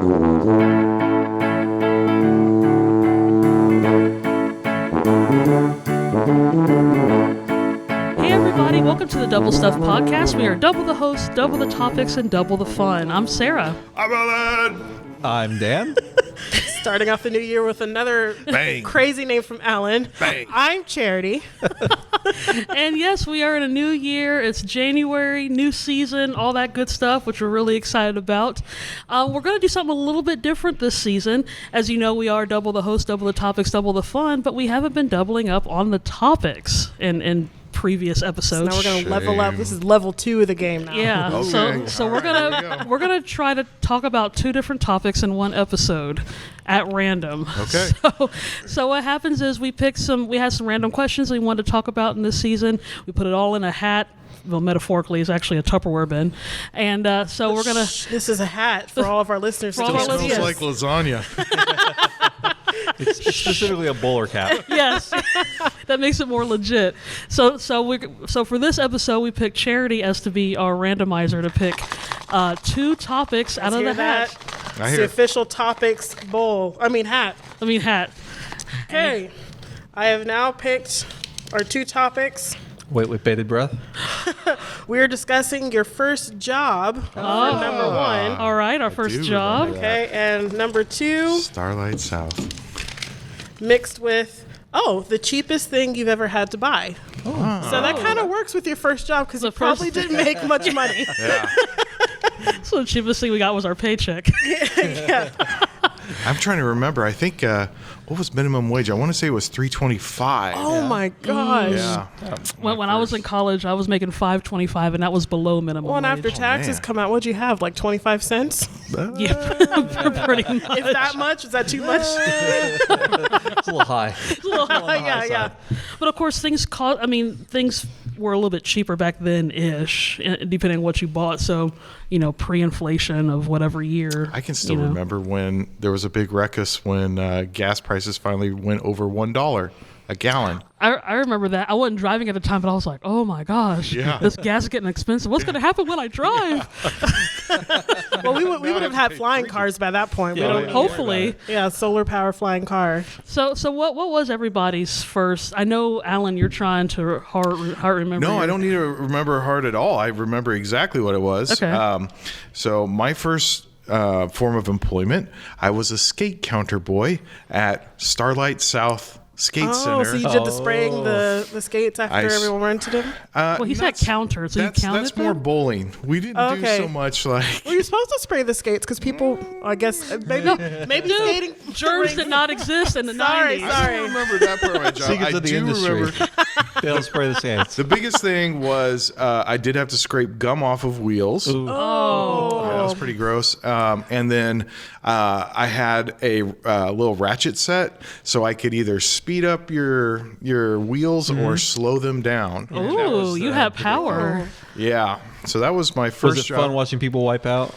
Hey everybody, welcome to the Double Stuff Podcast. We are double the hosts, double the topics, and double the fun. I'm Sarah. I'm Alan. I'm Dan. Starting off the new year with another Bang. crazy name from Alan. Bang. I'm Charity. And yes, we are in a new year. It's January, new season, all that good stuff, which we're really excited about. We're going to do something a little bit different this season. As you know, we are double the host, double the topics, double the fun, but we haven't been doubling up on the topics in previous episodes. Now we're going to level up. This is level 2 of the game now. Yeah, Okay. so we're gonna try to talk about 2 different topics in one episode at random. Okay. So what happens is we had some random questions we wanted to talk about in this season. We put it all in a hat. Well, metaphorically, it's actually a Tupperware bin, and so we're gonna. This is a hat for all of our listeners. For all to our see listeners. Smells us. like lasagna. It's specifically a bowler cap. Yes, that makes it more legit. So for this episode, we picked Charity as to be our randomizer to pick 2 topics out of Hear the hat. that? I It's hear the it. official topics hat. Hat. Okay. I have now picked our 2 topics. Wait with bated breath. We're discussing your first job for number 1. All right, our first do job. remember Okay, and number 2 Starlight South. mixed with the cheapest thing you've ever had to buy. So that kind of works with your first job because you The first- probably didn't make much money. Yeah. So the cheapest thing we got was our paycheck. Yeah. I'm trying to remember. I think what was minimum wage? I want to say it was $3.25. Oh my gosh. Yeah. When I was in college, I was making $5.25, and that was below minimum Well, and wage. after taxes man. come out, what'd you have? Like 25 cents? Yeah, pretty much. If that much? Is that too much? It's a little high. yeah. But of course, things were a little bit cheaper back then ish, depending on what you bought. So, pre-inflation of whatever year. I can still remember when there was a big ruckus when gas prices finally went over $1 a gallon. I remember that. I wasn't driving at the time, but I was like, oh my gosh, Yeah. this gas is getting expensive. What's going to happen when I drive? Well, we would have had flying cars by that point. We don't, Hopefully. yeah, solar power flying car. So what was everybody's first? I know, Alan, you're trying to heart remember. No, I don't need to remember hard at all. I remember exactly what it was. Okay. So my first form of employment, I was a skate counter boy at Starlight South Skate Center. So you did the spraying the skates after everyone rented them? Well, he said counter, so you counted That's more them? bowling. We didn't do Okay. so much like. Were you supposed to spray the skates? Because people, I guess, maybe skating. Germs did not exist in the 90s. I don't remember that part of my job. Secrets I of the do industry. remember. They don't spray the skates. The biggest thing was I did have to scrape gum off of wheels. Oh. That was pretty gross. And then I had a little ratchet set, so I could either speed up your wheels or slow them down. And that Ooh, was you the- have power. Yeah. So that was my first Was it job. fun watching people wipe out?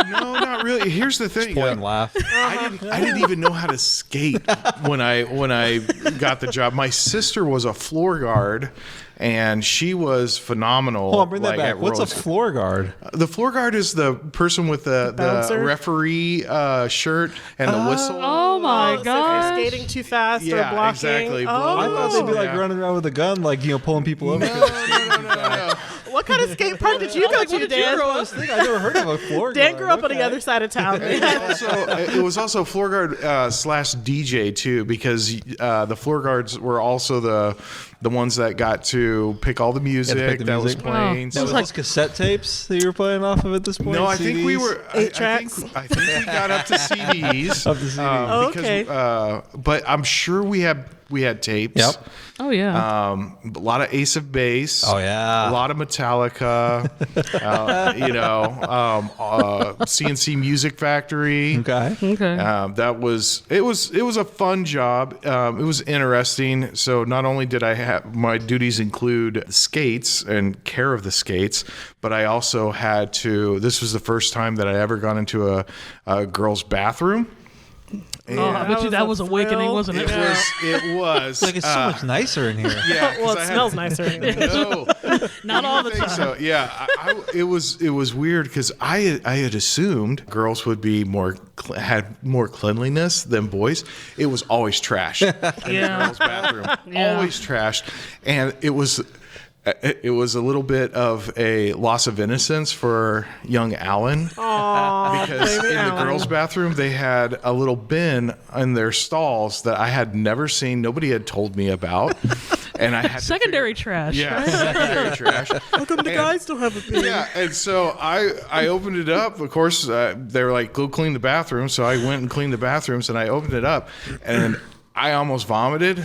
No, not really. Here's the thing. Point and laugh. I didn't even know how to skate when I got the job. My sister was a floor guard, and she was phenomenal. Hold on, bring that back. at What's a roller skating. floor guard? The floor guard is the person with the bouncer? referee shirt and the whistle. Oh my So if gosh. you're skating too fast Yeah, or blocking. exactly. Oh. I thought they'd be like Yeah. running around with a gun, like pulling people over. No. What kind of skate park did you go to, Dan? I never heard of a floor guard. Dan grew up on the other side of town. It was also floor guard slash DJ too, because the floor guards were also the ones that got to pick all the music pick the that was music. playing. Wow. So That was like cassette tapes that you were playing off of at this point? no, I think we CDs? were 8 tracks? I think we got up to CDs. Up to CDs. Because, but I'm sure we had tapes. Yep. Oh, yeah. A lot of Ace of Base. Oh, yeah. A lot of Metallica. CNC Music Factory. Okay. Okay. It was a fun job. It was interesting. So not only did I have my duties include skates and care of the skates, but I also had to. This was the first time that I ever gone into a girl's bathroom. Oh, I bet you that was a awakening, thrill. wasn't it? It was. Like it's so much nicer in here. Yeah. Well, 'cause it I had- smells nicer anyway. No. Not all the I think time. so. Yeah, it was weird because I had assumed girls would be had more cleanliness than boys. It was always trash in the Yeah. girls' bathroom. Yeah. Always trashed, and it was a little bit of a loss of innocence for young Alan. Aw, Because baby in the Alan. girls' bathroom, they had a little bin in their stalls that I had never seen. Nobody had told me about, and I had Secondary trash. yeah, secondary trash. How come the guys don't have a bin? Yeah, and so I opened it up. Of course, they were like, "Go clean the bathroom." So I went and cleaned the bathrooms, and I opened it up, and I almost vomited,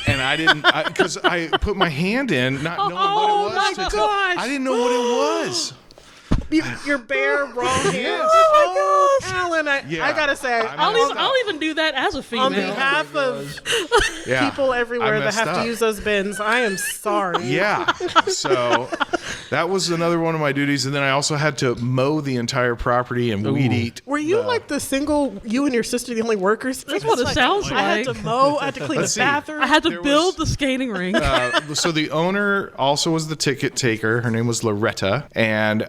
and I didn't because I put my hand in, not knowing what it was. my gosh. I didn't know what it was. Your bare raw hands. Oh my gosh. Alan, I Yeah. gotta say, I messed up. I'll even do that as a female. on behalf of Yeah, people everywhere I that messed have up. to use those bins, I am sorry. Yeah. So that was another one of my duties, and then I also had to mow the entire property and weed eat. Were you like the single, you and your sister, the only workers? That's what it sounds I had to like. mow, I had to clean the Let's see. bathroom. I had to There build was- the skating rink. So the owner also was the ticket taker. Her name was Loretta, and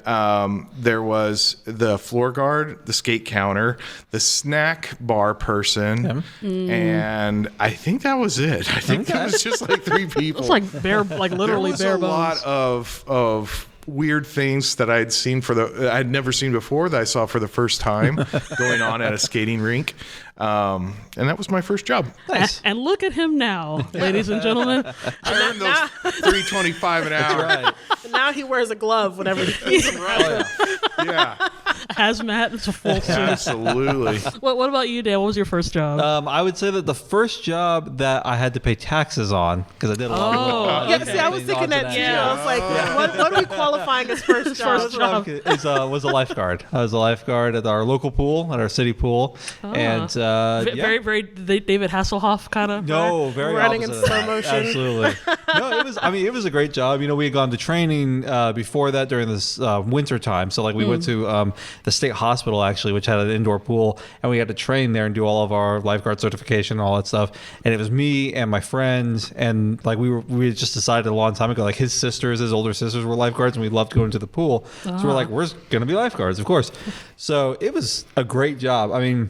there was the floor guard, the skate counter, the snack bar person, and I think that was it. I think that was just like 3 people. It's like literally there bare was a bones. lot of weird things that I'd never seen before that I saw for the first time going on at a skating rink, and that was my first job. Nice. And look at him now, ladies and gentlemen. I earned those $3.25 an hour. Right. And now he wears a glove whenever he Yeah, Hazmat, it's a full suit. absolutely. What about you, Dan? What was your first job? I would say that the first job that I had to pay taxes on, because I did a lot of Yeah, okay. see, I was thinking that too. Yeah. I was like, what are we qualifying as first job? First job. was a lifeguard. I was a lifeguard at our local pool, at our city pool, and Very, very David Hasselhoff kind of. no, very Running in opposite of slow that. motion. Absolutely. No, it was. I mean, it was a great job. You know, we had gone to training before that during this winter time. So like we went to the state hospital actually, which had an indoor pool, and we had to train there and do all of our lifeguard certification and all that stuff. And it was me and my friends, and like we had just decided a long time ago, like his older sisters were lifeguards, and we loved going to the pool. So we're like, we're gonna be lifeguards, of course. So it was a great job. I mean,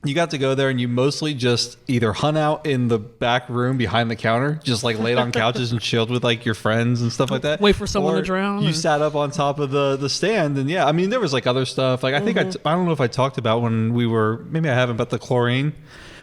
you got to go there and you mostly just either hung out in the back room behind the counter, just like laid on couches and chilled with like your friends and stuff like that. Wait for someone to Or drown, You or- sat up on top of the stand, and yeah, I mean there was like other stuff. Like I think I don't know if I talked about when we were, maybe I haven't, but the chlorine.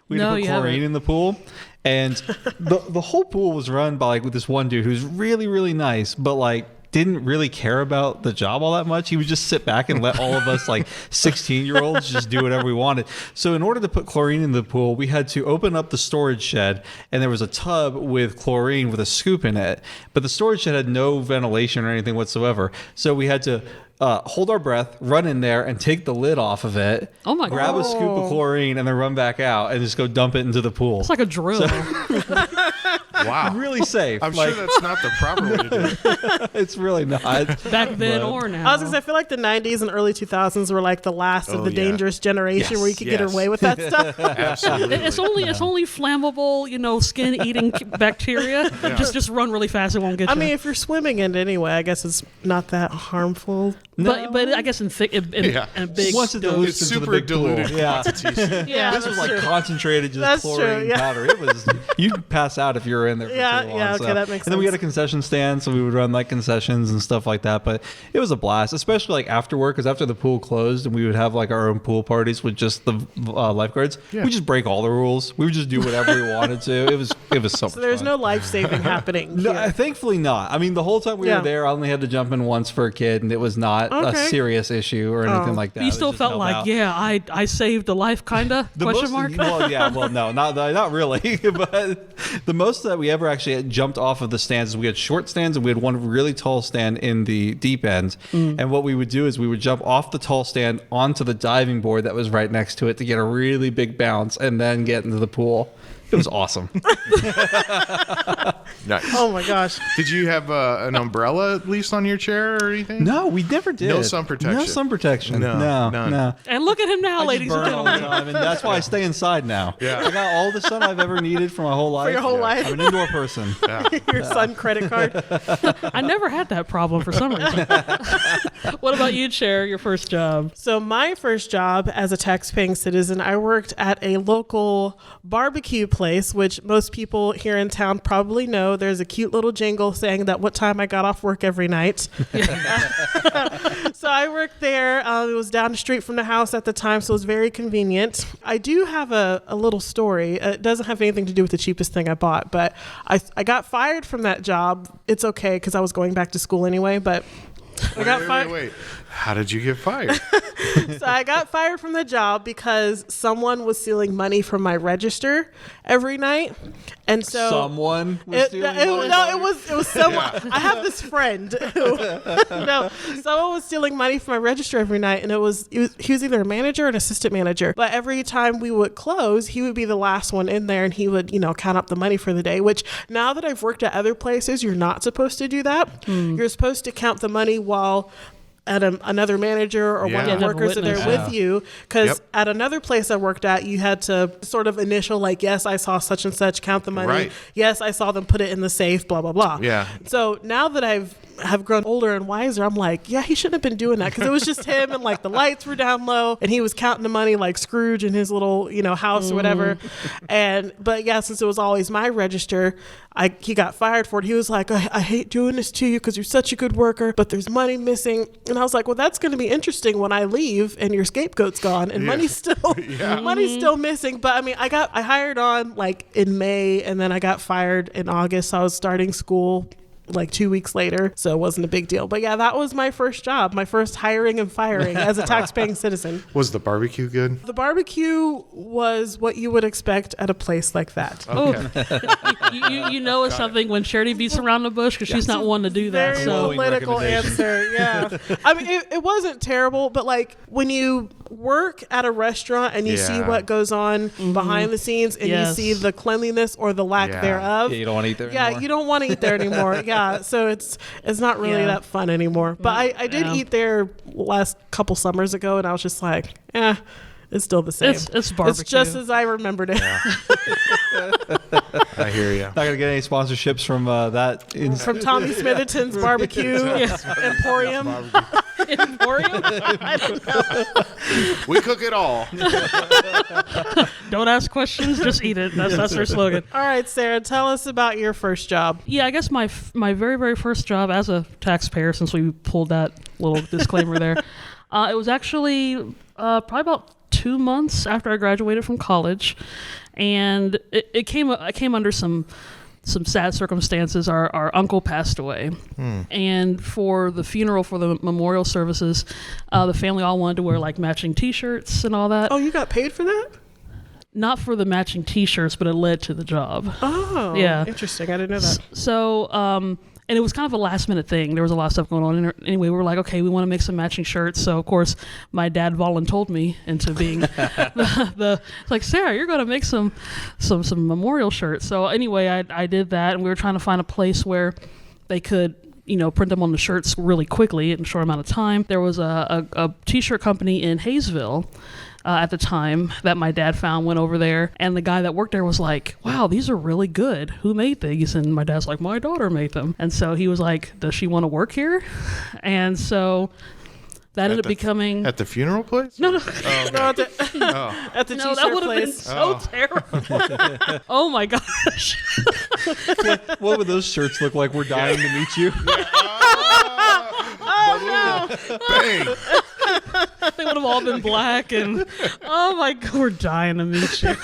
We had No, to put you chlorine haven't. in the pool. And the whole pool was run by like with this one dude who's really, really nice, but like didn't really care about the job all that much. He would just sit back and let all of us like 16-year-olds just do whatever we wanted. So in order to put chlorine in the pool, we had to open up the storage shed, and there was a tub with chlorine with a scoop in it. But the storage shed had no ventilation or anything whatsoever. So we had to hold our breath, run in there, and take the lid off of it. Oh my grab God. a scoop of chlorine, and then run back out and just go dump it into the pool. It's like a drill. Wow. Really safe. I'm Like, sure that's not the proper way to do it. it's really not. Back then But- or now. I was gonna say, I feel like the '90s and early 2000s were like the last of Oh, the yeah. dangerous generation Yes, where you could get yes. away with that stuff. Absolutely. It's only flammable, skin eating bacteria. Just run really fast. It won't get you. I mean, if you're swimming in it anyway, I guess it's not that harmful. but I guess in thick in Yeah. a big Once it dose. dilutes It's into the super big pool. diluted Yeah. quantities. Yeah, This was that's like true. concentrated, just That's true, chlorine yeah. powder. It was you'd pass out if you were in there for Yeah, too long. yeah, okay, that makes And then we had a sense. concession stand, so we would run like concessions and stuff like that. But it was a blast, especially like after work, because after the pool closed and we would have like our own pool parties with just the lifeguards. Yeah. We just break all the rules. We would just do whatever we wanted to. It was so So there's no life saving happening. No, here. thankfully not. I mean, the whole time we Yeah. were there, I only had to jump in once for a kid, and it was not a Okay. serious issue or anything like that. But you It was still just felt help like, out. yeah, I saved a life, kinda? The Question most, mark. Well, yeah, well, no, not really. But the most that we ever actually had jumped off of the stands is we had short stands and we had one really tall stand in the deep end. And what we would do is we would jump off the tall stand onto the diving board that was right next to it to get a really big bounce and then get into the pool. It It was awesome. Nice. Oh my gosh. Did you have an umbrella at least on your chair or anything? No, we never did. No sun protection. No sun protection. No, No, none. no. And look at him now, I ladies just and burn all the gentlemen. time, and that's why I stay inside now. Yeah. I got all the sun I've ever needed for my whole life. For your whole life. I'm an indoor person. Your son credit card. I never had that problem for some reason. What about you, Cher? Your first job? So my first job as a tax-paying citizen, I worked at a local barbecue place, which most people here in town probably know. There's a cute little jingle saying that what time I got off work every night. So I worked there. It was down the street from the house at the time, so it was very convenient. I do have a little story. It doesn't have anything to do with the cheapest thing I bought, but I got fired from that job. It's okay because I was going back to school anyway, but I got fired. Wait. How did you get fired? So I got fired from the job because someone was stealing money from my register every night, and so Someone was stealing money. it was someone. I have this friend who someone was stealing money from my register every night, and he was either a manager or an assistant manager. But every time we would close, he would be the last one in there, and he would count up the money for the day. Which now that I've worked at other places, you're not supposed to do that. You're supposed to count the money while at another manager or one of the Yeah. workers are there Witness. with you, because Yep. at another place I worked at, you had to sort of initial like, yes, I saw such and such, count the money. Right. Yes, I saw them put it in the safe, blah, blah, blah. Yeah. So now that have grown older and wiser, I'm like, yeah, he shouldn't have been doing that, because it was just him and like the lights were down low and he was counting the money like Scrooge in his little, house or whatever. But yeah, since it was always my register, he got fired for it. He was like, I hate doing this to you because you're such a good worker, but there's money missing. And I was like, well, that's going to be interesting when I leave and your scapegoat's gone and money's still missing. But I mean, I hired on like in May, and then I got fired in August. So I was starting school like 2 weeks later, so it wasn't a big deal. But yeah, that was my first job, my first hiring and firing as a tax-paying citizen. Was the barbecue good? The barbecue was what you would expect at a place like that. Okay. You know it's something when Charity beats around the bush because she's not one to do that. Very So political answer. Yeah. I mean, it wasn't terrible, but like when you work at a restaurant and you see Yeah. what goes on behind the scenes and Yes. you see the cleanliness or the lack Yeah. thereof. Yeah, you don't want to eat there Yeah, anymore. you don't want to eat there anymore. Yeah, so it's not really Yeah. that fun anymore. But I did Yeah. eat there last couple summers ago, and I was just like, it's still the same. It's barbecue. It's just as I remembered it. I hear you. Not gonna get any sponsorships from that. From Tommy Smitherton's Barbecue Emporium. Emporium? We cook it all. Don't ask questions, just eat it. That's our slogan. All right, Sarah, tell us about your first job. Yeah, I guess my very, very first job as a taxpayer, since we pulled that little disclaimer there, it was actually probably about 2 months after I graduated from college, and I came under some sad circumstances. Our uncle passed away, and for the funeral, for the memorial services, the family all wanted to wear like matching T-shirts and all that. Oh, you got paid for that? Not for the matching T-shirts, but it led to the job. Oh, Yeah. Interesting. I didn't know that. So, and it was kind of a last minute thing. There was a lot of stuff going on. And anyway, we were like, okay, we want to make some matching shirts. So, of course, my dad voluntold me into being it's like, Sarah, you're going to make some memorial shirts. So anyway, I did that, and we were trying to find a place where they could print them on the shirts really quickly in a short amount of time. There was a T-shirt company in Hayesville at the time that my dad found, went over there, and the guy that worked there was like, wow, these are really good. Who made these? And my dad's like, my daughter made them. And so he was like, does she want to work here? And so that ended up becoming... At the funeral place? No. No, at the No, that T-shirt would have been place. so terrible. Oh my gosh. What would those shirts look like? We're dying to meet you. Bang. They would have all been black, and oh my god, we're dying to meet you.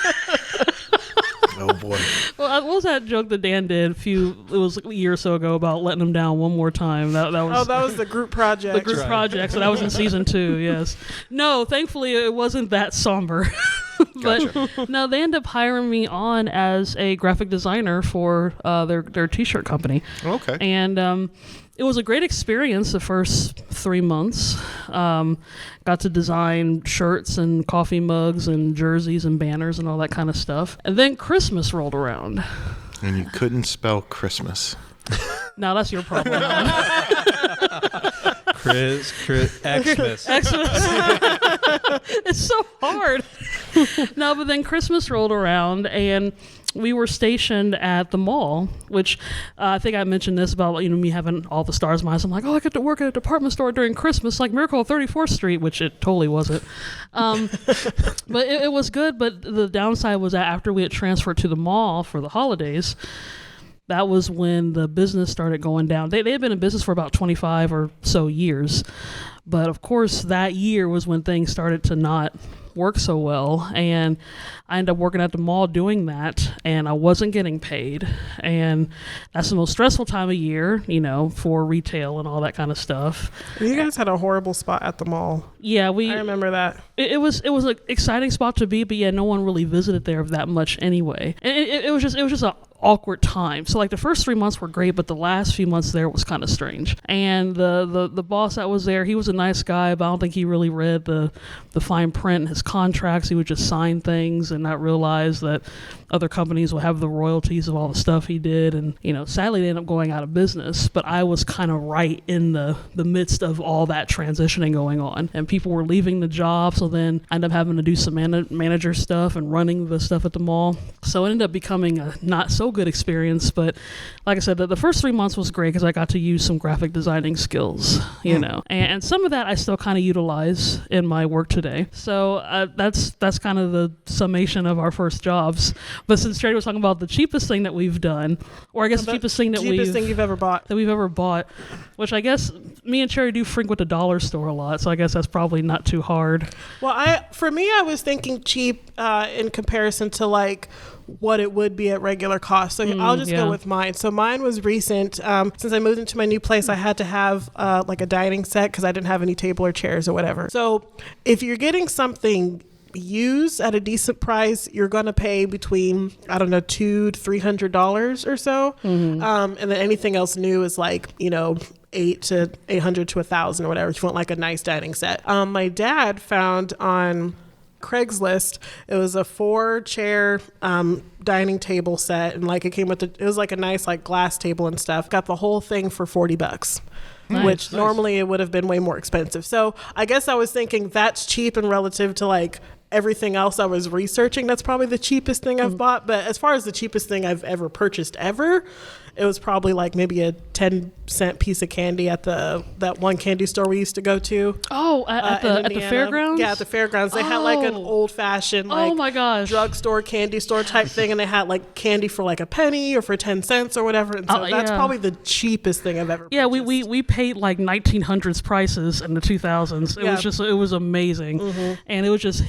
Oh boy. Well, what was that joke that Dan did it was a year or so ago about letting them down one more time? That was That was the group project. the group project, so that was in season 2, yes. No, thankfully it wasn't that somber. But no, they ended up hiring me on as a graphic designer for their t-shirt company. Okay. And it was a great experience the first 3 months. Got to design shirts and coffee mugs and jerseys and banners and all that kind of stuff. And then Christmas rolled around. And you couldn't spell Christmas. Now that's your problem. Xmas. It's so hard. No, but then Christmas rolled around and we were stationed at the mall, which I think I mentioned this about, me having all the stars in my eyes. I'm like, I get to work at a department store during Christmas, like Miracle on 34th Street, which it totally wasn't. But it was good. But the downside was that after we had transferred to the mall for the holidays, that was when the business started going down. They had been in business for about 25 or so years. But of course, that year was when things started to not work so well. And I ended up working at the mall doing that. And I wasn't getting paid. And that's the most stressful time of year, for retail and all that kind of stuff. You guys had a horrible spot at the mall. Yeah, I remember that. It was an exciting spot to be, but yeah, no one really visited there that much anyway. And it was just an awkward time. So like the first 3 months were great, but the last few months there was kind of strange. And the boss that was there, he was a nice guy, but I don't think he really read the fine print in his contracts. He would just sign things and not realize that other companies will have the royalties of all the stuff he did. And, sadly they ended up going out of business, but I was kind of right in the midst of all that transitioning going on. And people were leaving the job, so then I ended up having to do some manager stuff and running the stuff at the mall. So it ended up becoming a not so good experience. But like I said, the first 3 months was great because I got to use some graphic designing skills, and some of that I still kind of utilize in my work today. So that's kind of the summation of our first jobs. But since Jerry was talking about the cheapest thing that we've done, or I guess the cheapest thing you've ever bought, which I guess me and Cherry do frequent the dollar store a lot, so I guess that's probably not too hard. Well, for me, I was thinking cheap in comparison to like what it would be at regular cost. So I'll just go with mine. So mine was recent. Since I moved into my new place, I had to have like a dining set because I didn't have any table or chairs or whatever. So if you're getting something used at a decent price, you're going to pay between, I don't know, $200 to $300 or so. And then anything else new is like, $800 to $1,000 or whatever, if you want like a nice dining set. My dad found on Craigslist, it was a 4-chair dining table set, and like it was like a nice like glass table and stuff. Got the whole thing for $40. Which normally it would have been way more expensive. So I guess I was thinking that's cheap and relative to like everything else I was researching. That's probably the cheapest thing I've bought. But as far as the cheapest thing I've ever purchased ever, it was probably like maybe a 10-cent piece of candy at that one candy store we used to go to. Oh, at the fairgrounds? Yeah, at the fairgrounds. They had like an old-fashioned like oh my gosh, drugstore candy store type thing, and they had like candy for like a penny or for 10 cents or whatever. And so that's probably the cheapest thing I've ever purchased. Yeah, we paid like 1900s prices in the 2000s. It was amazing. And it was just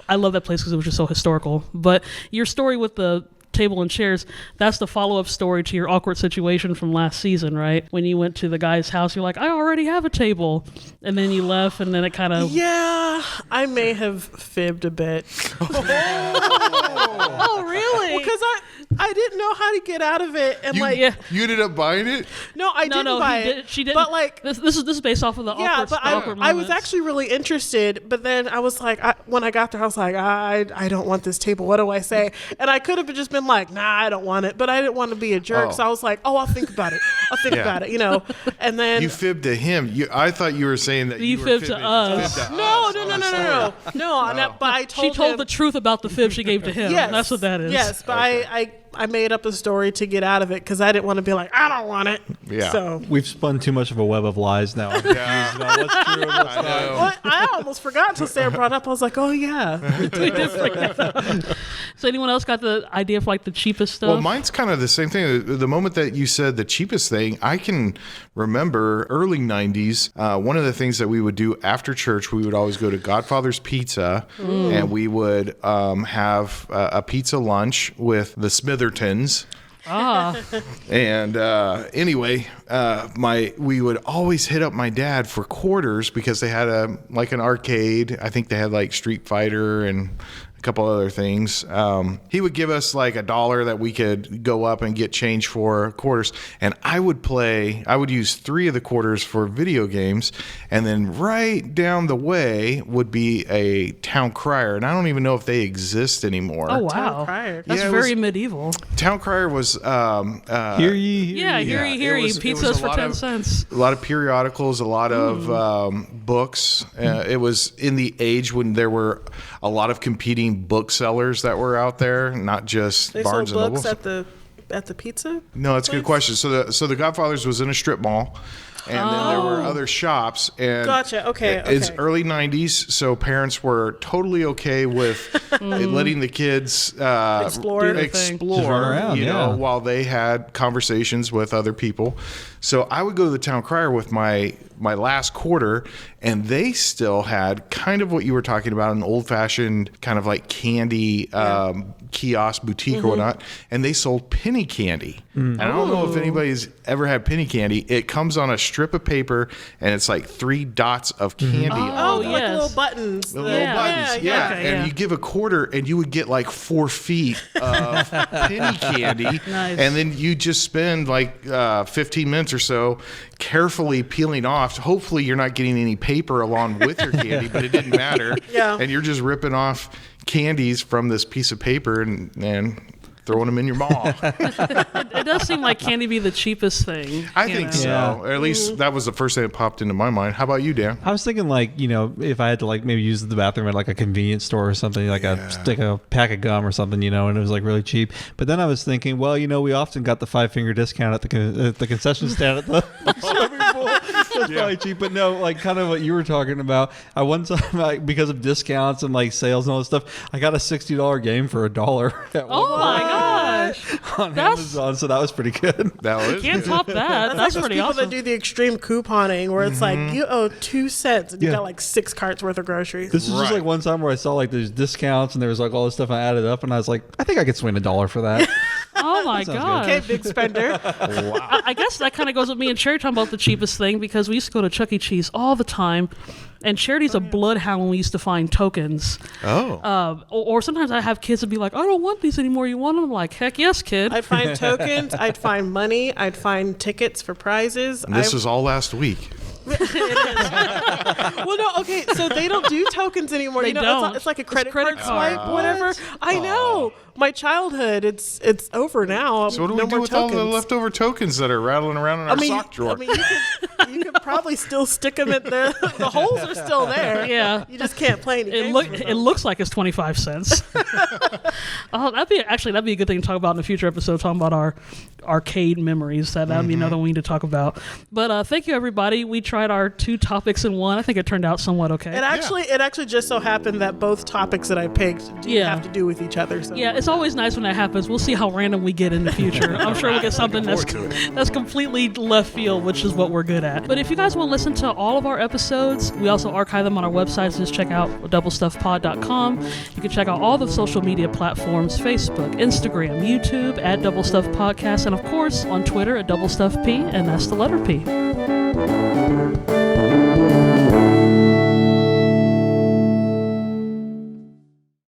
I love that place because it was just so historical. But your story with the table and chairs, that's the follow-up story to your awkward situation from last season, right? When you went to the guy's house, you're like, I already have a table, and then you left, and then it kind of I may have fibbed a bit. Oh really? Because I didn't know how to get out of it, and you ended up buying it. No, I didn't buy it. She didn't. But like this is based off of the awkward I was actually really interested, but then I was like, when I got there, I was like, I don't want this table. What do I say? And I could have just been like, nah, I don't want it, but I didn't want to be a jerk, so I was like, I'll think about it. About it, And then you fibbed to him. I thought you were saying that you fibbed to us. No. But I told she told him the truth about the fib she gave to him. Yes, that's what that is. Yes, but I made up a story to get out of it because I didn't want to be like, I don't want it. Yeah. So We've spun too much of a web of lies now. Yeah. About what's true and what's not. I almost forgot until Sarah brought it up. I was like, oh yeah. So anyone else got the idea for like the cheapest stuff? Well, mine's kind of the same thing. The moment that you said the cheapest thing, I can remember early 90s, one of the things that we would do after church, we would always go to Godfather's Pizza, and we would have a pizza lunch with the Smithertons. And anyway, we would always hit up my dad for quarters because they had an arcade. I think they had like Street Fighter and a couple other things. He would give us like $1 that we could go up and get change for quarters. And I would use 3 of the quarters for video games. And then right down the way would be a town crier. And I don't even know if they exist anymore. Oh, wow. Town crier. That's Yeah, it very was- medieval. Town crier was Hear ye, hear Yeah, ye. hear ye, hear it ye. was- it was Pizzas a for lot 10 of- cents. a lot of periodicals, a lot of books. It was in the age when there were a lot of competing booksellers that were out there, not just They Barnes sold and books Noble. at the pizza. No, that's a good place? question. So the Godfathers was in a strip mall, and then there were other shops. And Gotcha. Okay, It's okay. early '90s, so parents were totally okay with letting the kids Explore. Do their thing. explore, Just run around, you know, yeah. while they had conversations with other people. So I would go to the town crier with my last quarter, and they still had kind of what you were talking about, an old-fashioned kind of like candy kiosk boutique or whatnot, and they sold penny candy. And I don't know if anybody's ever had penny candy. It comes on a strip of paper, and it's like 3 dots of candy Oh, on yes. like little buttons. the The- little buttons, yeah. Okay, And yeah. you give a quarter, and you would get like 4 feet of penny candy, Nice. and then you just spend like 15 minutes or so carefully peeling off. Hopefully, you're not getting any paper along with your candy, but it didn't matter. Yeah. And you're just ripping off candies from this piece of paper and throwing them in your maw. It does seem like candy be the cheapest thing. I you think know? so. Yeah. Or at least that was the first thing that popped into my mind. How about you, Dan? I was thinking like, you know, if I had to like maybe use the bathroom at like a convenience store or something, like a pack of gum or something, you know, and it was like really cheap. But then I was thinking, well, you know, we often got the 5-finger discount at the concession stand at the swimming pool. That's probably cheap. But no, like kind of what you were talking about. I one time, because of discounts and like sales and all this stuff, I got a $60 game for $1 at Oh my gosh. on That's- Amazon. So that was pretty good. That was Can't top that. That's That's like those pretty people awesome. that do the extreme couponing where it's like you owe 2 cents and you Yeah. got like 6 carts worth of groceries. This is just Right. like one time where I saw like there's discounts and there was like all this stuff I added up and I was like, I think I could swing $1 for that. Oh my sounds good. gosh. Okay, big spender. I guess that kind of goes with me and Charity talking about the cheapest thing because we used to go to Chuck E. Cheese all the time. And Charity's a bloodhound when we used to find tokens. Oh. Or sometimes I have kids that be like, I don't want these anymore. You want them? I'm like, heck yes, kid. I'd find tokens. I'd find money. I'd find tickets for prizes. And this was all last week. Well, no, okay, so they don't do tokens anymore. They you know, don't. It's like a It's credit, credit card card. swipe, whatever. I know. My childhood, it's over now. So what do no we do more with tokens. all the leftover tokens that are rattling around in our sock drawer? I mean, you could probably still stick them in the holes are still there. Yeah. You just can't play any games with It them. looks like it's 25 cents. Oh, that'd be a good thing to talk about in a future episode, talking about our arcade memories. That'd be another one we need to talk about. But thank you, everybody. We tried our 2 topics in one. I think it turned out somewhat okay. It actually just so happened that both topics that I picked do Yeah. have to do with each other. So Yeah, it's always nice when that happens. We'll see how random we get in the future. I'm sure we'll get something that's completely left field, which is what we're good at. But if you guys want to listen to all of our episodes, we also archive them on our website. So just check out doublestuffpod.com. You can check out all the social media platforms: Facebook, Instagram, YouTube at Double Stuff Podcast, and of course on Twitter at Double Stuff P, and that's the letter P.